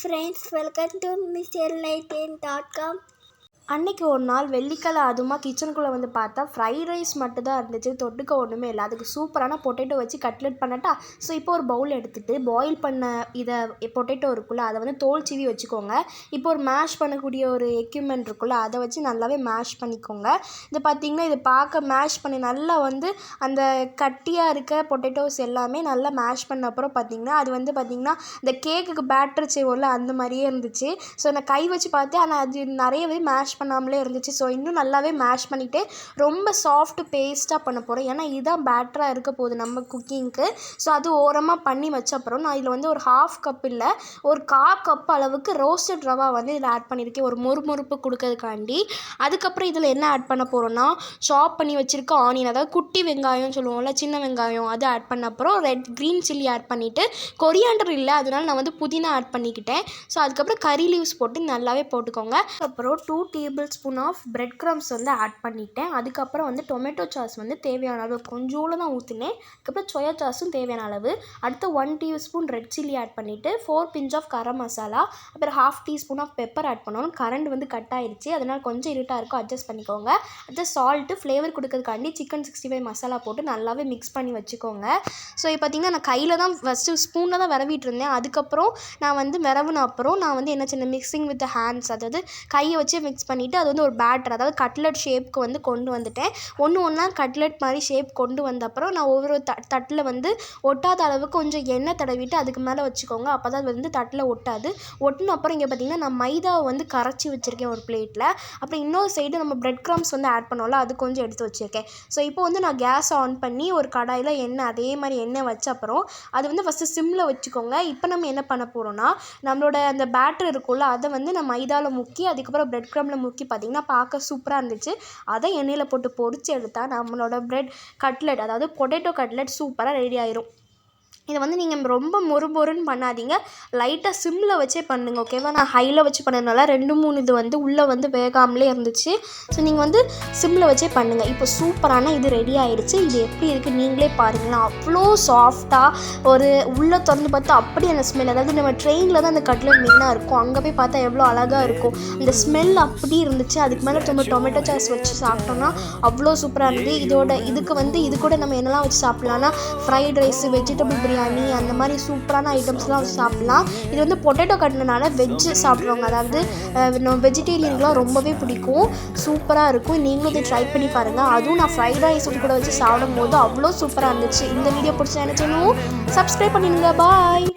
friends, welcome to MrLighten.com. அன்றைக்கி ஒரு நாள் வெள்ளிக்கிழமை அதுமா கிச்சனுக்குள்ளே வந்து பார்த்தா ஃப்ரைட் ரைஸ் மட்டும் தான் இருந்துச்சு. தொட்டுக்க ஒன்றுமே இல்லை. அதுக்கு சூப்பரான பொட்டேட்டோ வச்சு கட்லெட் பண்ணட்டா. ஸோ இப்போ ஒரு பவுல் எடுத்துகிட்டு பாயில் பண்ண பொட்டேட்டோ இருக்குல்ல, அதை வந்து தோல் சீவி வச்சுக்கோங்க. இப்போ ஒரு மேஷ் பண்ணக்கூடிய ஒரு எக்யூப்மெண்ட் இருக்குல்ல, அதை வச்சு நல்லாவே மேஷ் பண்ணிக்கோங்க. இது பார்த்திங்கன்னா இது பார்க்க மேஷ் பண்ணி நல்லா வந்து அந்த கட்டியாக இருக்க பொட்டேட்டோஸ் எல்லாமே நல்லா மேஷ் பண்ண அப்புறம் பார்த்திங்கன்னா அது வந்து பார்த்திங்கன்னா இந்த கேக்குக்கு பேட்டர் செய்வோம்ல அந்த மாதிரியே இருந்துச்சு. ஸோ நான் கை வச்சு பார்த்தேன், ஆனால் அது நிறையவே மேஷ் பண்ணாமலே இருந்துச்சு. ஸோ இன்னும் நல்லாவே மேஷ் பண்ணிவிட்டு ரொம்ப சாஃப்ட் பேஸ்ட்டாக பண்ண போகிறோம். ஏன்னா இதுதான் பேட்டராக இருக்க போகுது நம்ம குக்கிங்க்கு. ஸோ அது ஓரமாக பண்ணி வச்ச அப்புறம் நான் இதில் வந்து ஒரு ஹாஃப் கப் இல்லை ஒரு 1/4 கப் அளவுக்கு ரோஸ்டட் ரவா வந்து இதில் ஆட் பண்ணியிருக்கேன், ஒரு மொறுமொறுப்பு கொடுக்கறதுக்காண்டி. அதுக்கப்புறம் இதில் என்ன ஆட் பண்ண போகிறோன்னா சாப் பண்ணி வச்சுருக்க ஆனியன், அதாவது குட்டி வெங்காயம் சொல்லுவோம்ல, சின்ன வெங்காயம், அது ஆட் பண்ண அப்புறம் க்ரீன் சில்லி ஆட் பண்ணிவிட்டு கொரியாண்டர் இல்லை அதனால நான் வந்து புதினா ஆட் பண்ணிக்கிட்டேன். ஸோ அதுக்கப்புறம் கறி லீவ்ஸ் போட்டு நல்லாவே போட்டுக்கோங்க. அப்புறம் 2 tablespoon of breadcrumbs வந்து ஆட் பண்ணிட்டேன். அதுக்கப்புறம் வந்து டொமேட்டோ சாஸ் வந்து தேவையான அளவு கொஞ்சோடு தான் ஊற்றினேன். அதுக்கப்புறம் சோயா சாஸும் தேவையான அளவு. அடுத்து 1 டீஸ்பூன் ரெட் சில்லி ஆட் பண்ணிவிட்டு 4 பிஞ்ச் ஆஃப் கரம் மசாலா, அப்புறம் 1/2 டீஸ்பூன் ஆஃப் பெப்பர் ஆட் பண்ணணும். கரண்ட் வந்து கட் ஆயிடுச்சு, அதனால் கொஞ்சம் இருட்டாக இருக்கும், அட்ஜஸ்ட் பண்ணிக்கோங்க. அடுத்து சால்ட்டு ஃப்ளேவர் கொடுக்கறதுக்காண்டி சிக்கன் 65 மசாலா போட்டு நல்லாவே மிக்ஸ் பண்ணி வச்சுக்கோங்க. ஸோ இப்போ பார்த்திங்கன்னா நான் கையில் தான் ஃபஸ்ட்டு ஸ்பூனில் தான் விரவிட்டு இருந்தேன். அதுக்கப்புறம் நான் வந்து விரவுன அப்புறம் நான் வந்து என்ன சின்ன மிக்சிங் வித் ஹேண்ட்ஸ், அதாவது கையை வச்சு மிக்ஸ் பண்ணிவிட்டு அது வந்து ஒரு பேட்டர், அதாவது கட்லெட் ஷேப்புக்கு வந்து கொண்டு வந்துட்டேன். ஒன்றா கட்லெட் மாதிரி ஷேப் கொண்டு வந்த அப்புறம் நான் ஒவ்வொரு தட்டில் வந்து ஒட்டாத அளவுக்கு கொஞ்சம் எண்ணெய் தடவிட்டு அதுக்கு மேலே வச்சுக்கோங்க. அப்போ தான் அது வந்து தட்டில் ஒட்டாது. ஒட்டின அப்புறம் இங்கே பார்த்திங்கன்னா நான் மைதாவை வந்து கரைச்சி வச்சுருக்கேன் ஒரு பிளேட்டில். அப்புறம் இன்னொரு சைடு நம்ம பிரெட் க்ரம்ஸ் வந்து ஆட் பண்ணோம்ல, அது கொஞ்சம் எடுத்து வச்சுருக்கேன். ஸோ இப்போ வந்து நான் கேஸ் ஆன் பண்ணி ஒரு கடாயில் எண்ணெய் அதே மாதிரி எண்ணெய் வச்ச அப்புறம் அது வந்து ஃபஸ்ட்டு சிம்மில் வச்சுக்கோங்க. இப்போ நம்ம என்ன பண்ண போகிறோன்னா நம்மளோட அந்த பேட்டர் இருக்கும்ல, அதை வந்து நான் மைதாவில் முக்கி அதுக்கப்புறம் பிரெட் க்ரமில் முக்கி பார்த்திங்கன்னா பார்க்க சூப்பராக இருந்துச்சு. அதை எண்ணெயில் போட்டு பொரிச்சு எடுத்தால் நம்மளோட பிரெட் கட்லெட், அதாவது பொட்டேட்டோ கட்லெட் சூப்பராக ரெடி ஆயிரும். இதை வந்து நீங்கள் ரொம்ப மொறுன்னு பண்ணாதீங்க, லைட்டாக சிம்மில் வச்சே பண்ணுங்கள், ஓகேவா? நான் ஹையில் வச்சு பண்ணதுனால 2-3 இது வந்து உள்ளே வந்து வேகாமலே இருந்துச்சு. ஸோ நீங்கள் வந்து சிம்மில் வச்சே பண்ணுங்கள். இப்போ சூப்பரான இது ரெடி ஆகிடுச்சு. இது எப்படி இருக்குது நீங்களே பாருங்களேன். அவ்வளோ சாஃப்டாக ஒரு உள்ளே திறந்து பார்த்தா அப்படி அந்த ஸ்மெல், அதாவது நம்ம ட்ரெயினில் தான் அந்த கட்லெட் மெயினாக இருக்கும், அங்கே போய் பார்த்தா எவ்வளோ அழகாக இருக்கும் அந்த ஸ்மெல் அப்படி இருந்துச்சு. அதுக்கு மேலே டொமேட்டோ சாஸ் வச்சு சாப்பிட்டோன்னா அவ்வளோ சூப்பராக இருந்தது. இது கூட நம்ம என்னெல்லாம் வச்சு சாப்பிட்லான்னா ஃப்ரைட் ரைஸ், வெஜிடபிள் பிரியாணி, அந்த மாதிரி சூப்பரான ஐட்டம்ஸ்லாம் வச்சு சாப்பிட்லாம். இது வந்து பொட்டேட்டோ கட்டினால வெஜ்ஜு சாப்பிட்றவங்க, அதாவது வெஜிடேரியனுக்குலாம் ரொம்பவே பிடிக்கும், சூப்பராக இருக்கும். நீங்களும் இதை ட்ரை பண்ணி பாருங்கள். அதுவும் நான் ஃப்ரைட் ரைஸ் கூட வச்சு சாப்பிடும் போது அவ்வளோ சூப்பராக இருந்துச்சு. இந்த வீடியோ பிடிச்சா என்ன செய்யணும், சப்ஸ்கிரைப் பண்ணிடுங்க. பாய்.